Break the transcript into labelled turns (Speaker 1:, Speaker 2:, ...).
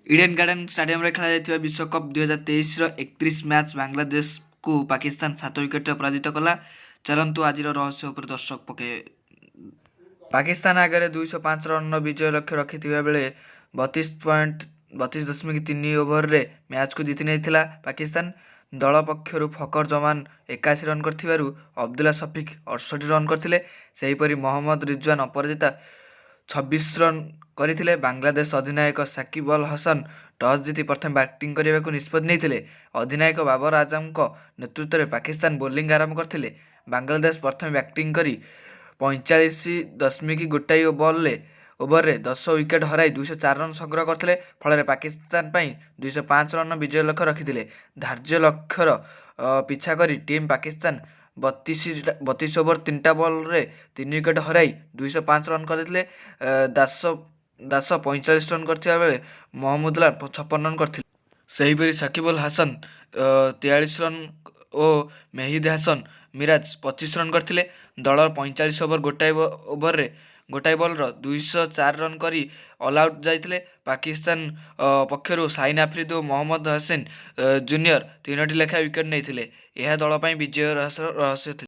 Speaker 1: Eden garden ଷ୍ଟାଡିୟମରେ ଖେଳାଯାଇଥିବା ବିଶ୍ୱକପ୍ 2023ର 31 ମ୍ୟାଚ୍ ବାଂଲାଦେଶକୁ ପାକିସ୍ତାନ 7 ୱିକେଟରେ ପରାଜିତ କଲା। ଚାଲନ୍ତୁ ଆଜିର ରହସ୍ୟ ଉପରେ ଦର୍ଶକ ପକାଇବେ। ପାକିସ୍ତାନ ଆଗରେ 205 ରନ୍ର ବିଜୟ ଲକ୍ଷ୍ୟ ରଖିଥିବା ବେଳେ 32.3 ଓଭରରେ ମ୍ୟାଚକୁ ଜିତି ନେଇଥିଲା ପାକିସ୍ତାନ। ଦଳ ପକ୍ଷରୁ ଫକର ଜମାନ 81 ରନ୍ କରିଥିବାରୁ ଅବଦୁଲ୍ଲା ସଫିକ୍ 68 ରନ୍ କରିଥିଲେ। ସେହିପରି ମହମ୍ମଦ ରିଜୱାନ ଅପରାଜିତା 26 ରନ୍ କରିଥିଲେ। ବାଂଲାଦେଶ ଅଧିନାୟକ ସାକିବ ଅଲ୍ ହସନ ଟସ୍ ଜିତି ପ୍ରଥମେ ବ୍ୟାଟିଂ କରିବାକୁ ନିଷ୍ପତ୍ତି ନେଇଥିଲେ। ଅଧିନାୟକ ବାବର ଆଜମଙ୍କ ନେତୃତ୍ୱରେ ପାକିସ୍ତାନ ବୋଲିଂ ଆରମ୍ଭ କରିଥିଲେ। ବାଂଲାଦେଶ ପ୍ରଥମେ ବ୍ୟାଟିଂ କରି 45.1 ଓଭରରେ 10 ୱିକେଟ୍ ହରାଇ 204 ରନ୍ ସଂଗ୍ରହ କରିଥିଲେ। ଫଳରେ ପାକିସ୍ତାନ ପାଇଁ 205 ରନ୍ର ବିଜୟ ଲକ୍ଷ୍ୟ ରଖିଥିଲେ। ଧାର୍ଯ୍ୟ ଲକ୍ଷ୍ୟର ପିଛା କରି ଟିମ୍ ପାକିସ୍ତାନ 32 ଓଭର 3ଟା ବଲ୍ରେ 3 ୱିକେଟ୍ ହରାଇ 205 ରନ୍ କରିଥିଲେ। ଦାସ 45 ରନ୍ କରିଥିବା ବେଳେ ମହମୁଦୁଲ୍ଲାହ 56 ରନ୍ କରିଥିଲେ। ସେହିପରି ସାକିବ ଅଲ୍ ହାସନ 43 ରନ୍ ଓ ମେହିଦି ହାସନ ମିରାଜ 25 ରନ୍ କରିଥିଲେ। ଦଳ 45 ଓଭର ଗୋଟାଏ ବଲ୍ର 204 ରନ୍ କରି ଅଲ୍ ଆଉଟ୍ ଯାଇଥିଲେ। ପାକିସ୍ତାନ ପକ୍ଷରୁ ସାଇନ ଆଫ୍ରିଦି ଓ ମହମ୍ମଦ ହସିନ୍ ଜୁନିୟର 3ଟି ଲେଖାଏଁ ୱିକେଟ୍ ନେଇଥିଲେ। ଏହା ଦଳ ପାଇଁ ବିଜୟ ରହସ୍ୟ ଥିଲା।